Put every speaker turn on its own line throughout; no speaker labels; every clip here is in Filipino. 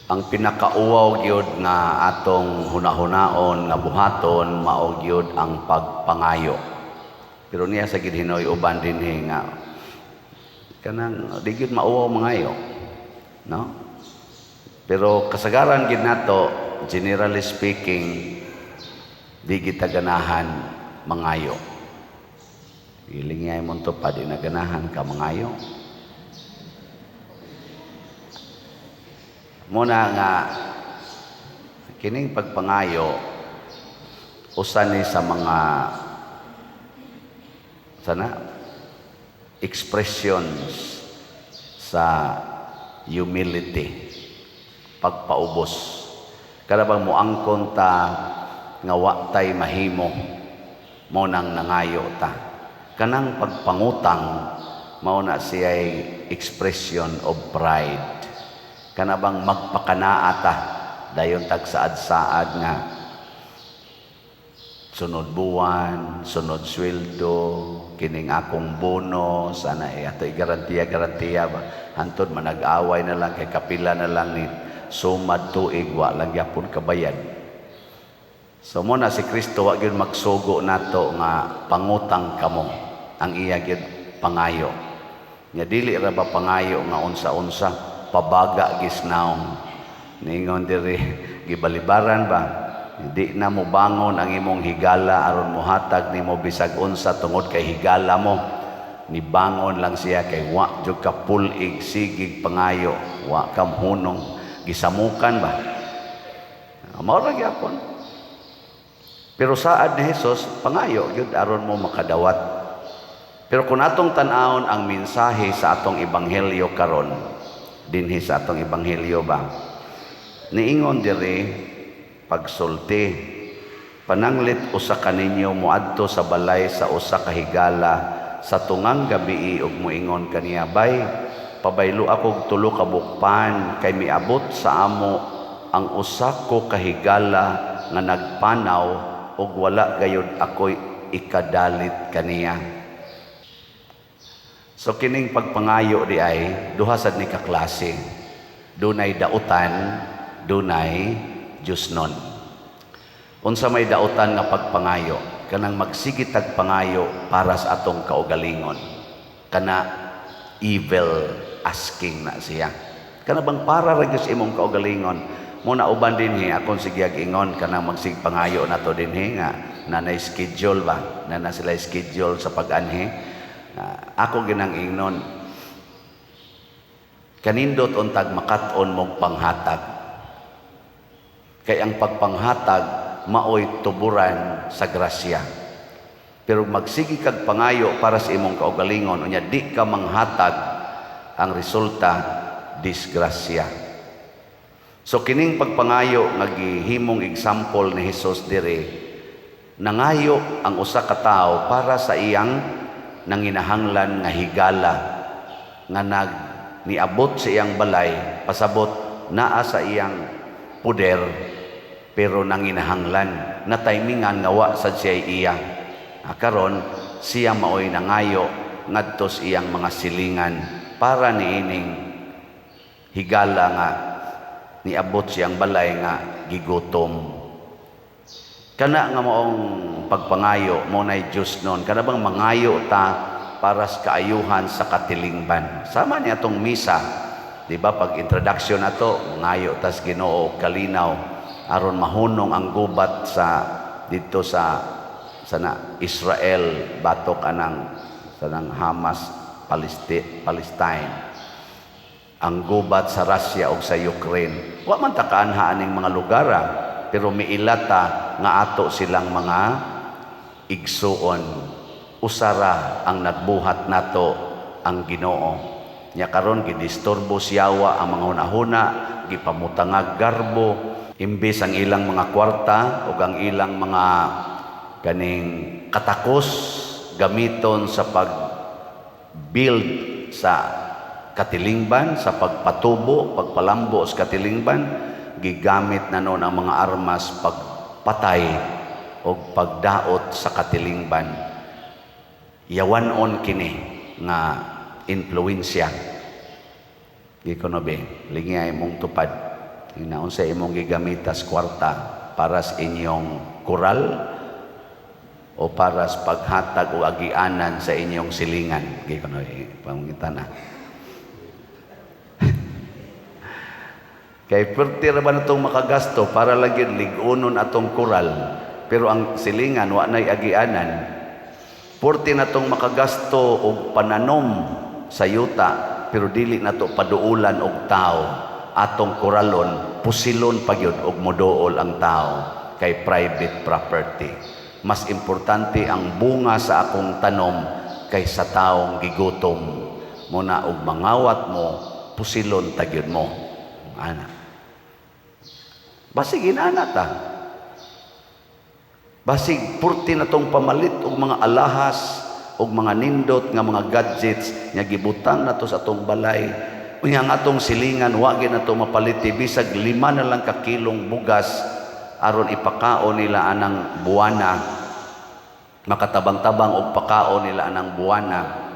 ang pinakauwaw gyud nga atong hunahunaon nga buhaton mao gyud ang pagpangayo. Pero niya sa gid uban dinhi nga kanang di gyud mauwaw mangayo, no? Pero kasagaran gid nato, generally speaking, di kita ganahan mangayo. Ilingay mo to pa di na ganahan ka mangayo. Muna nga kining pagpangayo usa ni sa mga expressions sa humility, pagpaubos. Kada bang moangkon ta nga wa tay mahimo mo nang nangayo ta. Kanang pagpangutang mao na siya'y expression of pride. Kana bang magpakanaa ta dayon tag saad-saad nga sunod buwan, sunod sweldo, kining akong bonus, ana ato'y garantiya ba, hantod manag-away na lang kay kapila na lang ni sumad tuig wa lang gyapon kabayad. So mo na si Kristo wa gyud magsugo nato nga pangutang kamo, ang iya gyud pangayo. Nya dili ra ba pangayo nga unsa-unsa, pabaga gisnaong. Ningon diri gibalibaran ba, hindi na mo bangon ang imong higala aron mohatag nimo bisag unsa tungod kay higala mo. Ni bangon lang siya kay wa jud ka pulig sigig pangayo, wa ka hunong gisamukan ba. Mao ra gyapon. Pero saad ni Hesus pangayo gyud aron mo makadawat. Pero kung atong tan-awon ang mensahe sa atong ebanghelyo karon, dinhi sa atong ebanghelyo ba, niingon diri pagsulti, pananglit usa kaninyo moadto sa balay sa usa ka higala sa tungang gabii ug moingon kaniya, bay, pabaylo akog tulo ka bukpan kay miabot sa amo ang usa ko ka higala nga nagpanaw ug wala gayud ako'y ikadalit kaniya. So kining pagpangayo di ay duha sad ni ka klase. Dunay dautan, dunay Diyosnon. Unsa may dautan nga pagpangayo, kanang magsigit tag pangayo para sa atong kaugalingon. Kana evil asking na siya. Kana bang para ra gyud imong kaugalingon, mo na uban dinhi akong sigyag ingon kanang magsig pangayo nato dinhi nga nanay schedule ba, na sila schedule sa pag-anhi. Ako ginang ingnon, kanindot untag makat-on mong panghatag. Kay ang pagpanghatag maoy tuburan sa grasya. Pero magsigi kag pangayo para sa imong kaugalingon, unya di ka manghatag, ang resulta disgrasya. So kining pagpangayo nga gihimong example ni Hesus diri, nangayo ang usa ka tawo para sa iyang nanginahanglan nga higala nga niabot sa iyang balay, pasabot naa sa iyang puder, pero nanginahanglan na timingan nga wa sad siya iya. Karon siya maoy nangayo ngadto sa iyang mga silingan para niining higala nga niabot siyang balay nga gigutom. Kana nga maong pagpangayo mo nay Dios noon, kana bang mangayo ta para sa kaayuhan sa katilingban. Sama niya tong misa, di ba, pag introduction nato, mangayo tas Ginoo kalinaw aron mahunong ang gubat sa dito sa Israel batok anang sanang Hamas Palestine, ang gubat sa Russia ug sa Ukraine. Wa man ta kaanhaan ning mga lugar, pero miilata nga ato silang mga igsuon. Usara ang nagbuhat nato ang Ginoo. Nya karon gidisturbo siyawa ang mga hunahuna, gipamutangag garbo, imbes ang ilang mga kwarta o ang ilang mga kaning katakos gamiton sa pag-build sa katilingban, sa pagpatubo, pagpalambo sa katilingban, gigamit na noon ang mga armas pagpatay o pagdaot sa katilingban. Yawanon kini nga influensya. Gikonobe, lingay mong tupad. Hinaon sa imong gigamitas kwarta para sa inyong kural o para sa paghatag o agianan sa inyong silingan. Gi kuno pangitan na. Kay perti ra ba natong makagasto para lagi ligunon atong kural, pero ang silingan wa nay agianan. Perti natong makagasto og pananom sa yuta, pero dili nato paduulan og tao. Atong kuralon pusilon pagyud og moduol ang tao kay private property. Mas importante ang bunga sa akong tanom kaysa taong gigutom. Muna og mangawat mo, pusilon tagyud mo. Ana. Basig inana ta. Basig purti na tong pamalit og mga alahas og mga nindot nga mga gadgets nga gibutang nato sa atong balay. Unya nga atong silingan wa gyud nato mapaliti bisag 5 na lang ka kilong bugas aron ipakaon nila anang buwana, makatabang-tabang og pakaon nila anang buwana.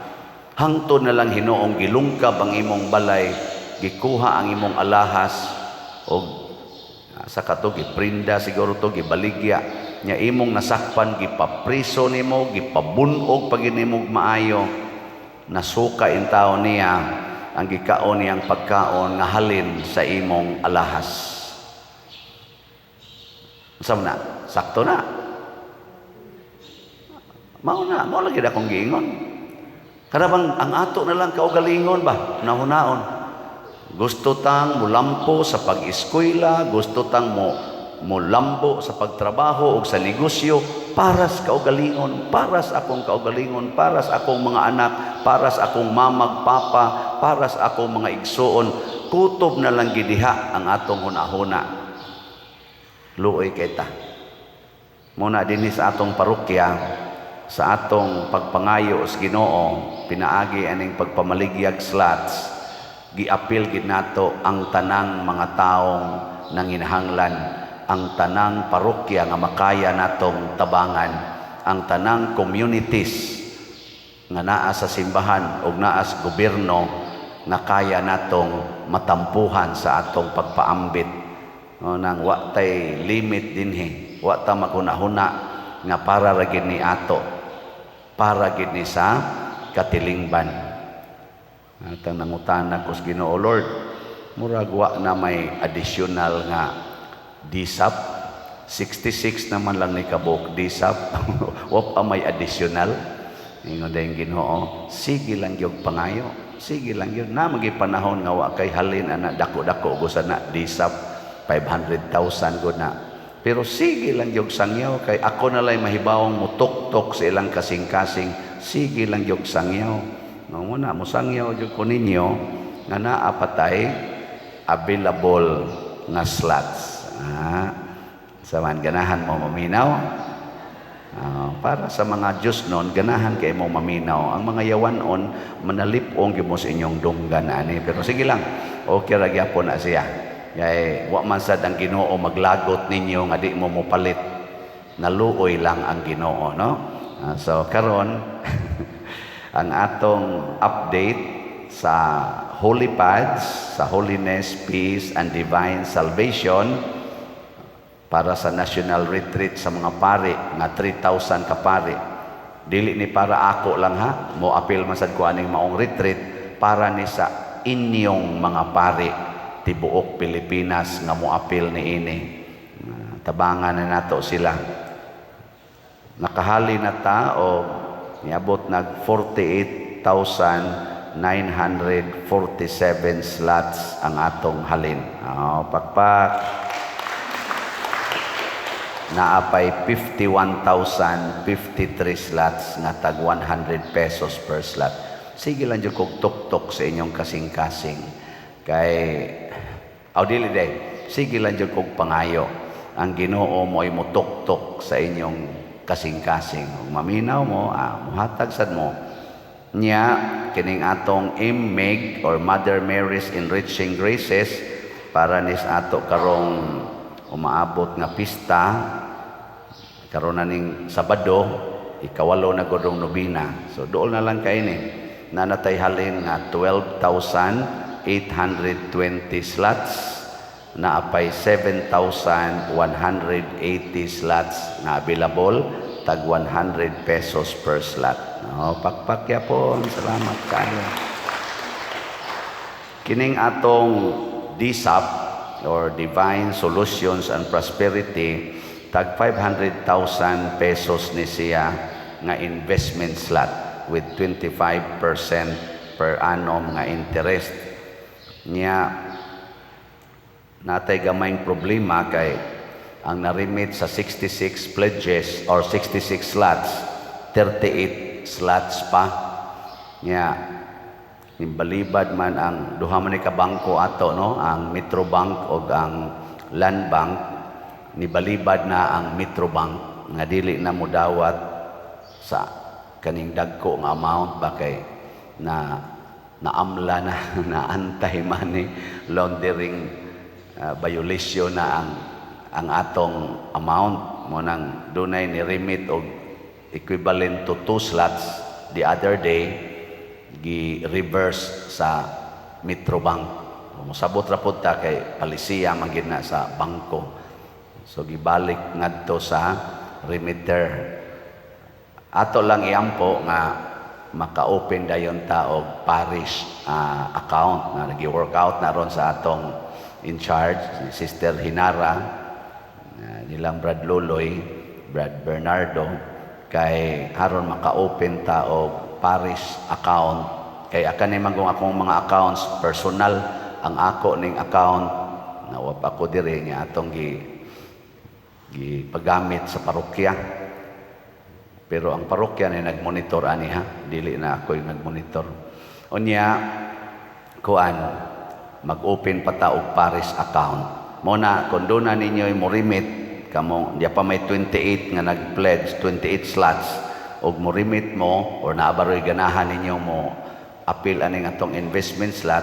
Hangtod na lang hinuong gilungkab ang imong balay, gikuha ang imong alahas og sa kato giprinda siguro to gibaligya nya imong nasakpan, gipapriso nimo, gipabunog pag inimog maayo, nasuka in taon niya ang gikaon niyang pagkaon nga halin sa imong alahas. Saan na? Sakto na. Mao lagi na akong giingon. Karabang ang ato na lang kaugalingon ba? Nahunaon. Gusto tang mulampo sa pag-eskwela, gusto tang mulambo sa pagtrabaho o sa negosyo, para sa kaugalingon, para sa akong kaugalingon, para sa akong mga anak, para sa akong mamag, papa, para sa akong mga igsoon. Kutob na lang gidiha ang atong hunahuna. Luoy kita. Muna din sa atong parokya, sa atong pagpangayo sa Ginoo, pinaagi aning pagpamaligyag slots, giapil gid nato ang tanang mga taong nanginahanglan, ang tanang parokya nga makaya natong tabangan, ang tanang communities nga naa sa simbahan o naa sa gobyerno nga kaya natong matampuhan sa atong pagpaambit. Nang wa tay limit dinhi, wa ta maghuna-huna nga para ra gid ni ato, para gid ni sa katilingban. Atang nangutana ko sa Ginoo, Lord, murag wa na may additional nga disap, 66 naman lang ni kabuk disap. Wa pa may additional. Ingon dayong Ginoo, sige lang gyud pangayo, sige lang gyud na magi panahon nga wa kay halin ana dako-dako gusa na disap 500,000 gud na. Pero sige lang gyud sangyaw kay ako na lay mahibawong mutok-tok sa ilang kasing-kasing. Sige lang gyud sangyaw. No muna mo sangyaw gyud ko ninyo nga naa patay available nga slots. Saman ganahan mo maminaw. Para sa mga Diyos noon, ganahan kayo mo maminaw. Ang mga yawanon, manalipong gyud mo sa inyong dunggan ani. Pero sige lang, okay ra gyapon na siya. Kay wa man sad ang Ginoo maglagot ninyo nga di mo mopalit. Naluoy lang ang Ginoo, no? So karon ang atong update sa Holy Pads, sa Holiness, Peace, and Divine Salvation para sa National Retreat sa mga pari, nga 3,000 ka pari. Dili ni para ako lang ha, mo apil man sad ko aning maong retreat para ni sa inyong mga pari tibuok Pilipinas nga mo apil ni ini. Tabangan na nato sila. Nakahali na ta o niabot nag 48,947 slots ang atong halin. Pakpak. Naapay 51,053 slots nga tag 100 pesos per slot. Sige lang dyan kong tuk-tuk sa inyong kasing-kasing. Kay, dili day, sige lang dyan kong pangayo. Ang Ginoo mo ay mo tuk-tuk sa inyong kasing-kasing. Kung maminaw mo, muhatag sad mo. Nya, kining atong IMMEG or Mother Mary's Enriching Graces para nis ato karong umaabot nga pista karon na ning Sabado, ikawalo na godong nobina. So dool na lang kay ni nanatay halin nga 12,820 slots naapay 7,180 slots na available, tag 100 pesos per slot. Pakpakya po, salamat kayo. Kining atong DSAP or Divine Solutions and Prosperity, tag 500,000 pesos ni siya nga investment slot with 25% per annum nga interest. Nya natay gamayng problema kay ang narimit sa 66 pledges or 66 slots, 38 slots pa. Nya nimbalibad man ang duha man ka bangko ato, no, ang Metrobank o ang Land Bank, nibalibad na ang Metrobank nga dili na mudawat sa kaning dagko nga amount ba kay na naamla na naantay man ni laundering violation na ang atong amount mo nang dunay ni remit og equivalent to 2 slots the other day gi-reverse sa Metrobank. Mosabot ra pud ta kay palisiya man gid na sa bangko. So gibalik ngadto sa remitter. Ato lang iampo nga maka-open dayon ta og parish account na nagi-workout na ron sa atong in charge, si Sister Hinara, nilang Brad Loloy, Brad Bernardo, kay haron maka-open ta og parish account. Kay akan ni magong akong mga accounts personal, ang ako ning account na wa pa ko diri nga atong gipagamit sa parokya. Pero ang parokya na nagmonitor ani ha, dili na ako yung nagmonitor. Unya kuan mag-open pa ta og parish account. Muna kung doon na ninyo morimit kamo, diya pa may 28 nga nag-pledge, 28 slots og morimit mo or naabaroy ganahan ninyo mo appeal aning atong investment slot.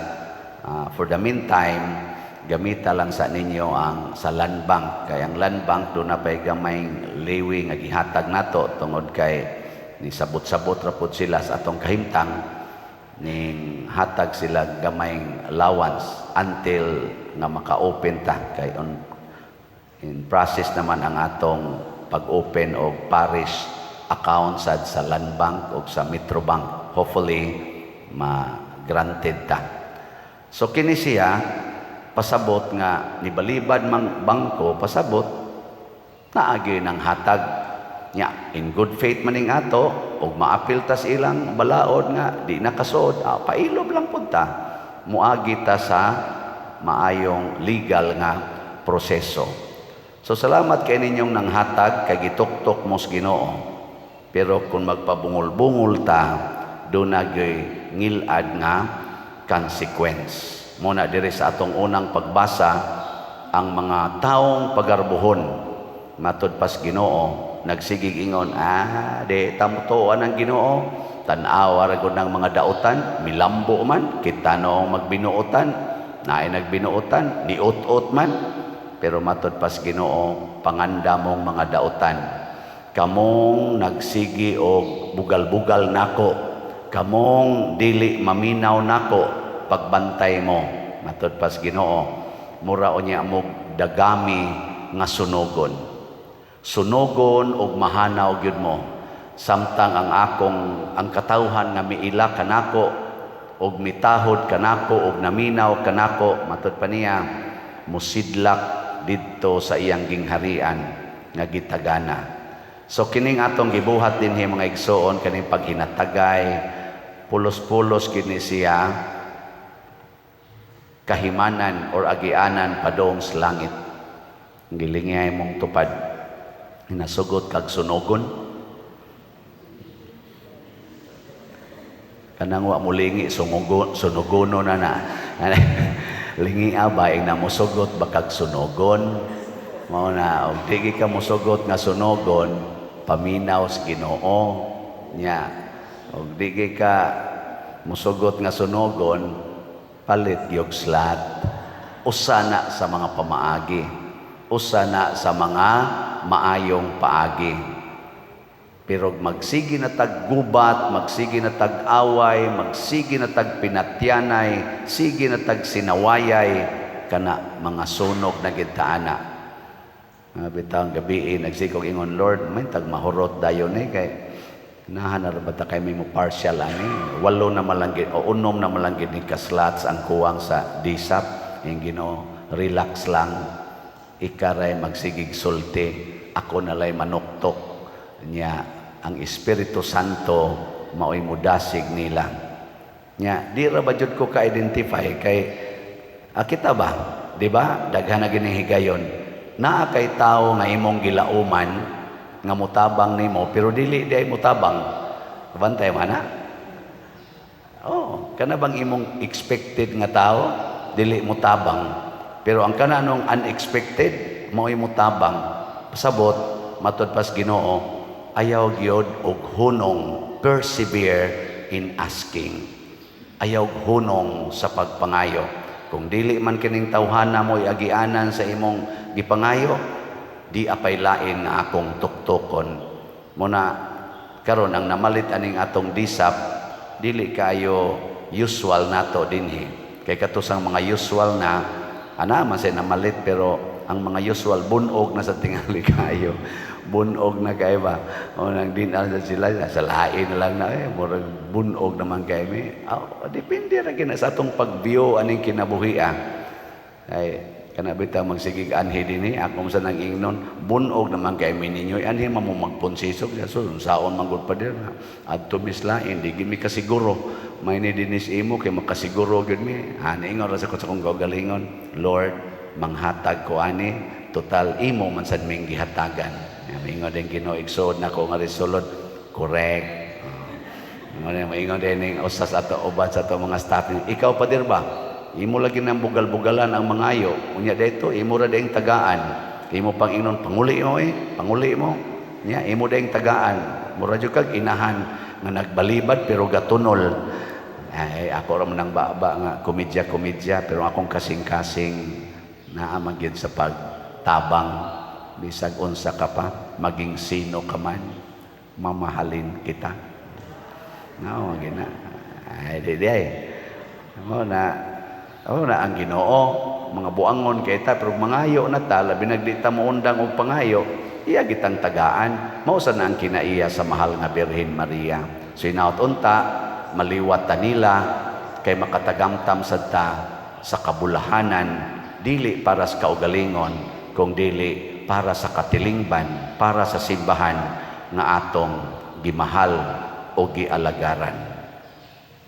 For the meantime, gamita lang sa ninyo ang sa Land Bank. Kaya ang Land Bank doon na pa'y gamayng liwi nga gihatag nato tungod kay ni sabot-sabot rapod sila sa atong kahimtang ning hatag sila gamayng allowance until nga maka-open ta. Kay in process naman ang atong pag-open og parish account sa Land Bank o sa Metrobank. Hopefully, ma-granted ta. So kini siya pasabot nga nibalibad mang bangko, pasabot naagi ng hatag nya in good faith maning ato og maapil ta sa ilang balaod nga di nakasod, pailob lang pud ta, muagi ta sa maayong legal nga proseso. So salamat kay ninyong nang hatag kay gituktok mo sa Ginoo. Pero kung magpabungol-bungol ta, doon na ngilad nga consequence. Muna diri sa atong unang pagbasa, ang mga taong pagarbuhon matud pas Ginoo nagsigig ingon, de tamutuan ang Ginoo, tan-awa ra gud ng mga dautan, milambo man kita noong magbinuotan, naay nagbinuotan, niut-ut man, pero matud pas Ginoo, panganda mong mga dautan, kamong nagsigi og bugal-bugal nako, kamong dili maminaw nako pagbantay mo, matud pas Ginoo, mura unya mo dagami nga sunugon. Sunugon og mahanaw gyud mo, samtang ang katawhan nga miila kanako og mitahod kanako og naminaw kanako, matud pa niya musidlak didto sa iyang gingharian nga gitagana. So kining atong gibuhat dinhi mga igsoon, kaning paghinatagay pulos-pulos kini siya kahimanan or agianan padong sa langit. Gilingay mong tupad, nasugot kag sunugon. Kanang wa mulingi sunugono na lingi abay na musugot bakag sunugon. Mao na og dili ka musugot nga sunugon, paminaw sa Ginoo nya. Og dili ka musugot nga sunugon, palit gyud slat. Usana sa mga pamaagi, usana sa mga maayong paagi. Pero magsigi na taggubat, magsigi na tag-away, magsigi na tagpinatyanay, sige na tagsinawayay, kana mga sunog na gid ta ana. Bitaw gabi nagsikog ingon, Lord, may tag mahurot dayon kay nahanar ba ta kay may mo partial ani. 8 na malanggit o 6 na malanggit ni kaslots ang kuwang sa disap. Yung Ginoo, relax lang. Ikaray magsigig sulti, ako nalay manuktok niya. Ang Espiritu Santo mao'y mudasig nila. Nya, di ra ba jud ko ka-identify kay kita ba? Di ba? Daghan na ginihigayon. Naa kay tao nga imong gilauman nga mutabang nimo pero dili di ay mutabang. Bantay man na? Oh, kana bang imong expected nga tao dili mutabang. Pero ang kananong unexpected mao'y mutabang. Pasabot matud pas Ginoo, ayaw gyud og hunong, persevere in asking. Ayaw hunong sa pagpangayo. Kung dili man kining tawhana mo iagianan sa imong gipangayo, di apay lain nga akong tuktokon. Muna karon ang namalit aning atong disap, dili kayo usual nato dinhi. Kay katusang mga usual na ana man say namalit pero ang mga usual bunog na sa tingali kayo. Bunog na kay ba? O nang dinal sa sila sa lain na lang na murag bunog naman kay mi. Depende ra gina sa atong pagview aning kinabuhi ay kana bitaw magsigig anhi dinhi ako sa nang ingnon bunog naman kay mi ninyo anhi mamo magpunsisog so saon manggod pa dir adto mislain di gimi kasiguro may ni dinis imo kay makasiguro gyud mi ani ingon ra sa kung gagalingon Lord manghatag ko ani total imo man sad ming gihatagan. Ingon din Ginoo igsod na ko nga resolute correct. Ingon din ning usas ato uban sa ato mga staff. Ikaw pa dir ba? Imo lagi nang bugal-bugalan ang mangayo. Unya dayto imo ra daing tagaan. Imo pang ingnon panguli mo panguli mo. Nya imo daing tagaan. Mura jud kag inahan nga nagbalibad pero gatunol. Ay ako ra man nang baba nga komedya pero akong kasing-kasing naa man gyud sa pagtabang. Bisag unsa ka pa, maging sino ka man, mamahalin kita. No, gina. Ay, di. Mo na ang Ginoo, mga buangon kay ta pero mangayo na ta, labi nagdita mo undang og pangayo, iya gitang tagaan. Mao sa ang kinaiya sa mahal nga Birhen Maria. So inaot unta, maliwat ta nila kay makatagamtam sad ta sa kabulahanan, dili para sa kaugalingon, kung dili para sa katilingban, para sa simbahan nga atong gimahal o gialagaran.